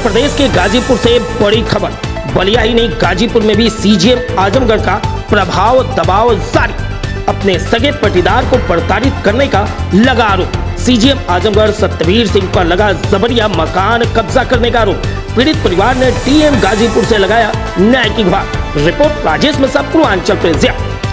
प्रदेश के गाजीपुर से बड़ी खबर। बलिया ही नहीं, गाजीपुर में भी सीजीएम आजमगढ़ का प्रभाव दबाव जारी। अपने सगे पटीदार को प्रताड़ित करने का लगा आरोप। सीजीएम आजमगढ़ सत्यवीर सिंह पर लगा जबरिया मकान कब्जा करने का आरोप। पीड़ित परिवार ने डीएम गाजीपुर से लगाया न्याय की गुहार। Report Rajesh Mishra, Purvanchal press.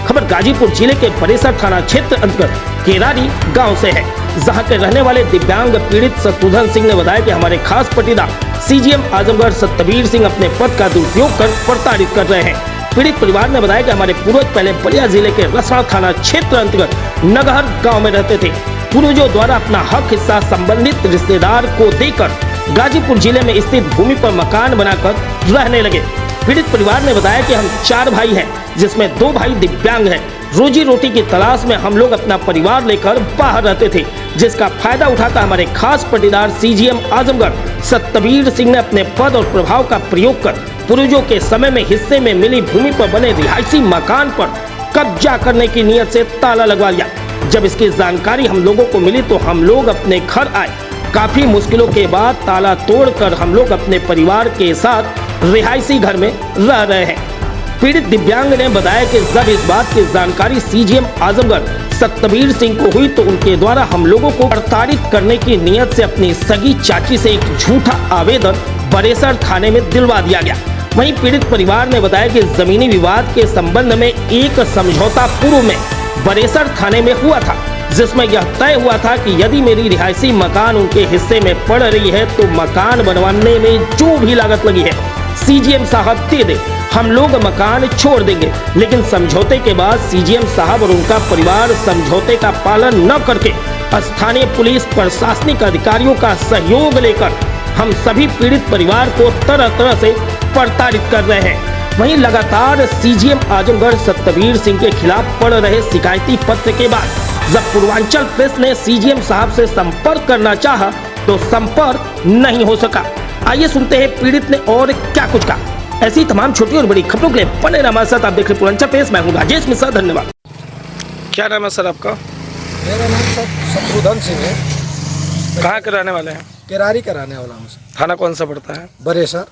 खबर गाजीपुर जिले के बरेसर थाना क्षेत्र अंतर्गत केरारी गांव से है, जहां के रहने वाले दिव्यांग पीड़ित शत्रुघ्न सिंह ने बताया कि हमारे खास पटीदार सीजीएम आजमगढ़ सत्यवीर सिंह अपने पद का दुरुपयोग कर प्रताड़ित कर रहे हैं। पीड़ित परिवार ने बताया कि हमारे पूर्वज पहले बलिया जिले के रसड़ा थाना क्षेत्र अंतर्गत नगहर गाँव में रहते थे। पूर्वजों द्वारा अपना हक हिस्सा संबंधित रिश्तेदार को देकर गाजीपुर जिले में स्थित भूमि पर मकान बनाकर रहने लगे। पीड़ित परिवार ने बताया कि हम 4 भाई हैं, जिसमें 2 भाई दिव्यांग हैं। रोजी रोटी की तलाश में हम लोग अपना परिवार लेकर बाहर रहते थे, जिसका फायदा उठाकर हमारे खास पटीदार सीजीएम आजमगढ़ सत्यवीर सिंह ने अपने पद और प्रभाव का प्रयोग कर पूर्वजों के समय में हिस्से में मिली भूमि पर बने रिहायशी मकान पर कब्जा करने की नीयत से ताला लगवा लिया। जब इसकी जानकारी हम लोगों को मिली तो हम लोग अपने घर आए। काफी मुश्किलों के बाद ताला तोड़कर हम लोग अपने परिवार के साथ रिहायशी घर में रह रहे हैं। पीड़ित दिव्यांग ने बताया कि जब इस बात की जानकारी सीजीएम आजमगढ़ सत्यवीर सिंह को हुई तो उनके द्वारा हम लोगों को प्रताड़ित करने की नीयत से अपनी सगी चाची से एक झूठा आवेदन बरेसर थाने में दिलवा दिया गया। वहीं पीड़ित परिवार ने बताया कि जमीनी विवाद के संबंध में एक समझौता पूर्व में बरेसर थाने में हुआ था, जिसमें यह तय हुआ था कि यदि मेरी रिहायशी मकान उनके हिस्से में पड़ रही है तो मकान बनवाने में जो भी लागत लगी है सीजीएम साहब दे दे, हम लोग मकान छोड़ देंगे। लेकिन समझौते के बाद सीजीएम साहब और उनका परिवार समझौते का पालन न करके स्थानीय पुलिस प्रशासनिक अधिकारियों का सहयोग लेकर हम सभी पीड़ित परिवार को तरह तरह से प्रताड़ित कर रहे हैं। वहीं लगातार सीजीएम आजमगढ़ सत्यवीर सिंह के खिलाफ पड़ रहे शिकायती पत्र के बाद जब पूर्वांचल प्रेस ने सीजीएम साहब से संपर्क करना चाहा तो संपर्क नहीं हो सका। आइए सुनते हैं पीड़ित ने और क्या कुछ कहा। ऐसी तमाम छोटी और बड़ी खबरों के लिए बने रहिए हमारे साथ। आप देख रहे हैं पूर्वांचल प्रेस। मैं हूं राजेश मिश्रा, धन्यवाद। क्या नाम है सर आपका? मेरा नाम सर शत्रुघ्न सिंह है। कहाँ के रहने वाले हैं? केरारी का रहने वाला हूँ सर। थाना कौन सा पड़ता है? बरेसर।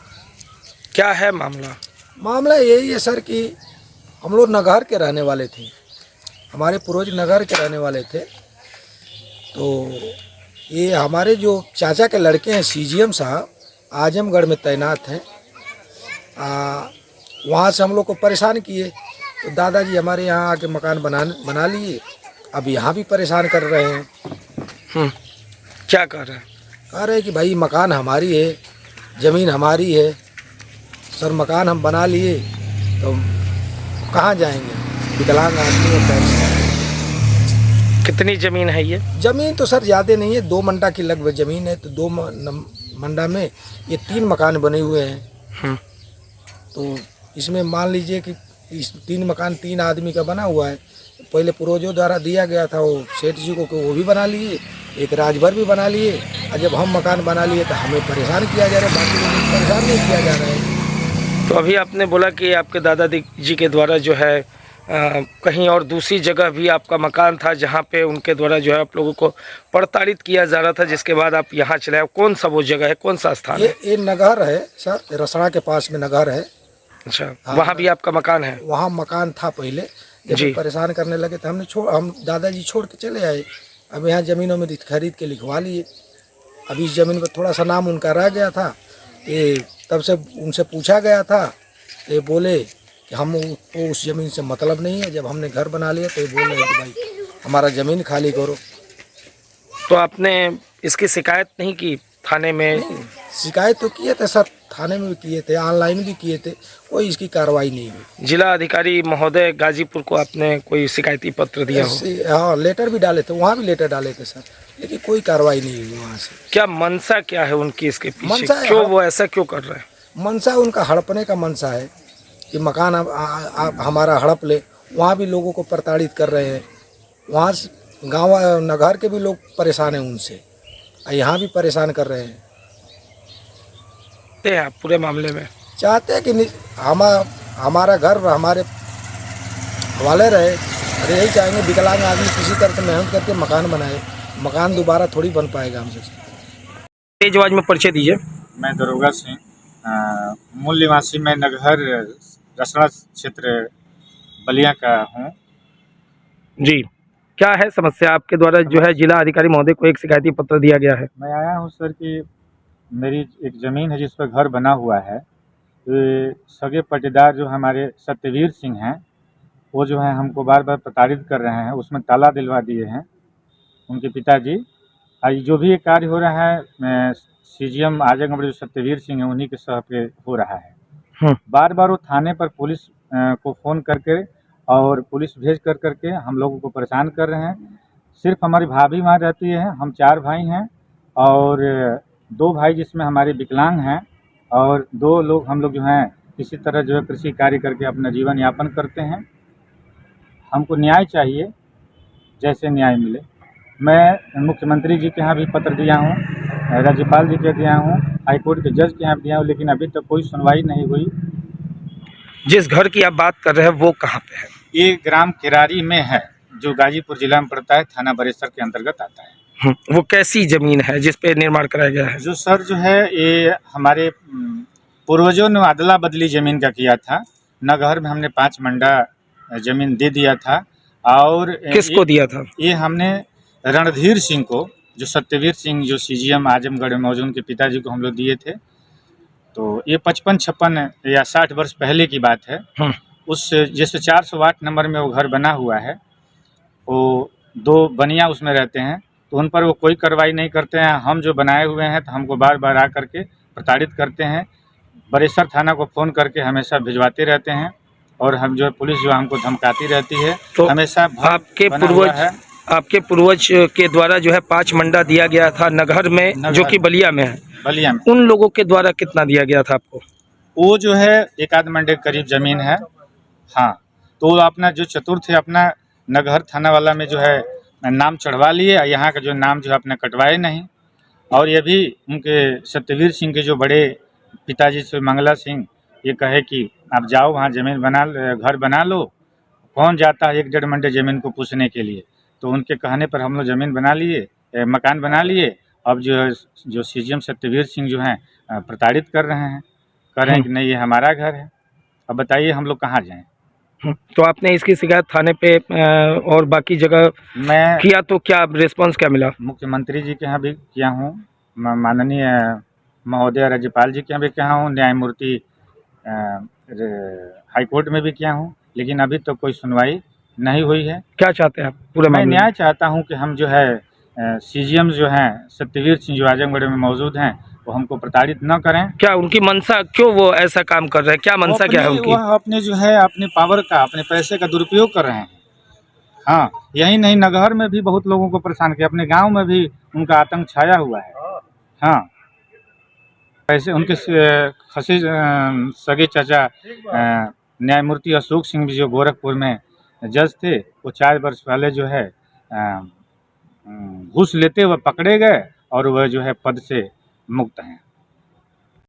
क्या है मामला? मामला यही है सर कि हम लोग नगहर के रहने वाले थे, हमारे पूर्वज नगहर के रहने वाले थे। तो ये हमारे जो चाचा के लड़के हैं सीजीएम साहब आजमगढ़ में तैनात हैं, वहाँ से हम लोग को परेशान किए। तो दादाजी हमारे यहाँ आके मकान बना लिए। अब यहाँ भी परेशान कर रहे हैं। क्या कर रहे हैं? कह रहे हैं कि भाई मकान हमारी है, ज़मीन हमारी है सर, मकान हम बना लिए तो कहाँ जाएंगे, विकलांग आदमी है पैसे। कितनी ज़मीन है ये? ज़मीन तो सर ज़्यादा नहीं है, 2 मंडा की लगभग ज़मीन है। तो 2 मंडा में ये 3 मकान बने हुए हैं। तो इसमें मान लीजिए कि इस 3 मकान 3 आदमी का बना हुआ है। पहले पूर्वजों द्वारा दिया गया था, वो सेठ जी को वो भी बना लिए, एक राजभर भी बना लिए। और जब हम मकान बना लिए तो हमें परेशान किया जा रहा है, बाकी लोगों को परेशान नहीं किया जा रहा है। तो अभी आपने बोला कि आपके दादाजी जी के द्वारा जो है कहीं और दूसरी जगह भी आपका मकान था, जहाँ पे उनके द्वारा जो है आप लोगों को प्रताड़ित किया जा रहा था, जिसके बाद आप यहाँ चले आए। कौन सा वो जगह है, कौन सा स्थान है? ये नगहर है सर, रसड़ा के पास में नगहर है। अच्छा, वहाँ भी आपका मकान है? वहाँ मकान था पहले, जब परेशान करने लगे तो हम दादाजी छोड़ के चले आए। अब यहाँ ज़मीनों में खरीद के लिखवा लिए। अभी इस ज़मीन पर थोड़ा सा नाम उनका रह गया था, ये तब से उनसे पूछा गया था। ये बोले कि हमको उस ज़मीन से मतलब नहीं है। जब हमने घर बना लिया तो ये बोल रहे कि भाई हमारा ज़मीन खाली करो। तो आपने इसकी शिकायत नहीं की थाने में? शिकायत तो किए थे सर, थाने में भी किए थे, ऑनलाइन भी किए थे, कोई इसकी कार्रवाई नहीं हुई। जिला अधिकारी महोदय गाजीपुर को आपने कोई शिकायती पत्र दिया हो? हाँ, लेटर भी डाले थे, वहाँ भी लेटर डाले थे सर, लेकिन कोई कार्रवाई नहीं हुई वहाँ से। क्या मनसा क्या है उनकी इसके पीछे? मनसा क्यों वो ऐसा क्यों कर रहे हैं? मनसा उनका हड़पने का मनसा है कि मकान आप हमारा हड़प ले। वहाँ भी लोगों को प्रताड़ित कर रहे हैं। वहाँ गाँव नगहर के भी लोग परेशान हैं उनसे, यहाँ भी परेशान कर रहे हैं। आप पूरे मामले में चाहते हैं कि हमारा घर हमारे हवाले रहे। अरे यही चाहेंगे विकलांग आदमी किसी तरह मेहनत करके मकान बनाए। मकान दोबारा थोड़ी बन पाएगा हमसे। तेज आवाज में परिचय दीजिए। मैं दरोगा सिंह, मूल निवासी मैं नगहर रसड़ा क्षेत्र बलिया का हूँ। जी, क्या है समस्या? आपके द्वारा जो है जिला अधिकारी महोदय को एक शिकायती पत्र दिया गया है। मैं आया हूँ सर कि मेरी एक ज़मीन है जिस पर घर बना हुआ है। ये सगे पाटीदार जो हमारे सत्यवीर सिंह हैं, वो जो है हमको बार बार प्रताड़ित कर रहे हैं, उसमें ताला दिलवा दिए हैं उनके पिताजी। ये जो भी ये कार्य हो रहा है सीजीएम आजमगढ़ जो सत्यवीर सिंह है उन्हीं के सह पे हो रहा है। बार बार वो थाने पर पुलिस को फ़ोन करके और पुलिस भेज कर करके हम लोगों को परेशान कर रहे हैं। सिर्फ हमारी भाभी वहाँ रहती है, हम 4 भाई हैं और 2 भाई जिसमें हमारे विकलांग हैं और 2 लोग हम लोग जो हैं किसी तरह जो है कृषि कार्य करके अपना जीवन यापन करते हैं। हमको न्याय चाहिए, जैसे न्याय मिले। मैं मुख्यमंत्री जी के यहाँ भी पत्र दिया हूँ, राज्यपाल जी के दिया हूँ, हाईकोर्ट के जज के यहाँ दिया हूँ, लेकिन अभी तक कोई सुनवाई नहीं हुई। जिस घर की आप बात कर रहे हैं वो कहाँ पे है? ये ग्राम किरारी में है, जो गाजीपुर जिला में पड़ता है, थाना बरेसर के अंतर्गत आता है। वो कैसी जमीन है जिस पे निर्माण कराया गया है? जो सर जो है ये हमारे पूर्वजों ने अदला बदली ज़मीन का किया था। नगहर में हमने 5 मंडा ज़मीन दे दिया था और किसको दिया था? ये हमने रणधीर सिंह को, जो सत्यवीर सिंह जो सीजीएम आजमगढ़ में मौजूद उनके पिताजी को हम लोग दिए थे। तो ये 55-56 या 60 वर्ष पहले की बात है। उस जैसे 408 नंबर में वो घर बना हुआ है, वो 2 बनिया उसमें रहते हैं, तो उन पर वो कोई कार्रवाई नहीं करते हैं। हम जो बनाए हुए हैं तो हमको बार बार आ करके प्रताड़ित करते हैं। बरेसर थाना को फ़ोन करके हमेशा भिजवाते रहते हैं और हम जो पुलिस जो हमको धमकाती रहती है। तो हमेशा आपके पूर्वज के द्वारा जो है 5 मंडा दिया गया था नगहर में, जो कि बलिया में है। बलिया में उन लोगों के द्वारा कितना दिया गया था आपको? वो जो है 1 आध मंडे के करीब ज़मीन है। हाँ, तो अपना जो चतुर्थ है अपना नगहर थाना वाला में जो है नाम चढ़वा लिए, यहाँ का जो नाम जो है अपना कटवाए नहीं। और ये भी उनके सत्यवीर सिंह के जो बड़े पिताजी से मंगला सिंह ये कहे कि आप जाओ वहाँ ज़मीन घर बना लो। कौन जाता है 1-1.5 मंडे ज़मीन को पूछने के लिए। तो उनके कहने पर हम लोग ज़मीन बना लिए, मकान बना लिए। अब जो सीजीएम सत्यवीर सिंह जो हैं प्रताड़ित कर रहे हैं, कह रहे हैं कि नहीं ये हमारा घर है। अब बताइए हम लोग कहाँ जाएँ? तो आपने इसकी शिकायत थाने पे और बाकी जगह मैं किया, तो क्या रिस्पांस क्या मिला? मुख्यमंत्री जी के यहाँ भी किया हूँ, माननीय महोदय राज्यपाल जी के यहाँ भी किया हूँ, न्यायमूर्ति हाईकोर्ट में भी किया हूँ, लेकिन अभी तो कोई सुनवाई नहीं हुई है। क्या चाहते हैं आप पूरे मैं मामले में? न्याय चाहता हूँ कि हम जो है सीजीएम जो हैं सत्यवीर सिंह जो आजमगढ़ में मौजूद हैं वो हमको प्रताड़ित न करें। क्या उनकी मंशा, क्यों वो ऐसा काम कर रहे हैं? क्या मंशा क्या है उनकी? वह अपने जो है अपने पावर का, अपने पैसे का दुरुपयोग कर रहे हैं। हाँ, यही नहीं नगहर में भी बहुत लोगों को परेशान किया, अपने गांव में भी उनका आतंक छाया हुआ है। हाँ, ऐसे उनके खसी सगे चाचा न्यायमूर्ति अशोक सिंह भी जो गोरखपुर में जज थे, वो 4 वर्ष पहले जो है घूस लेते हुए पकड़े गए और वह जो है पद से मुक्त हैं।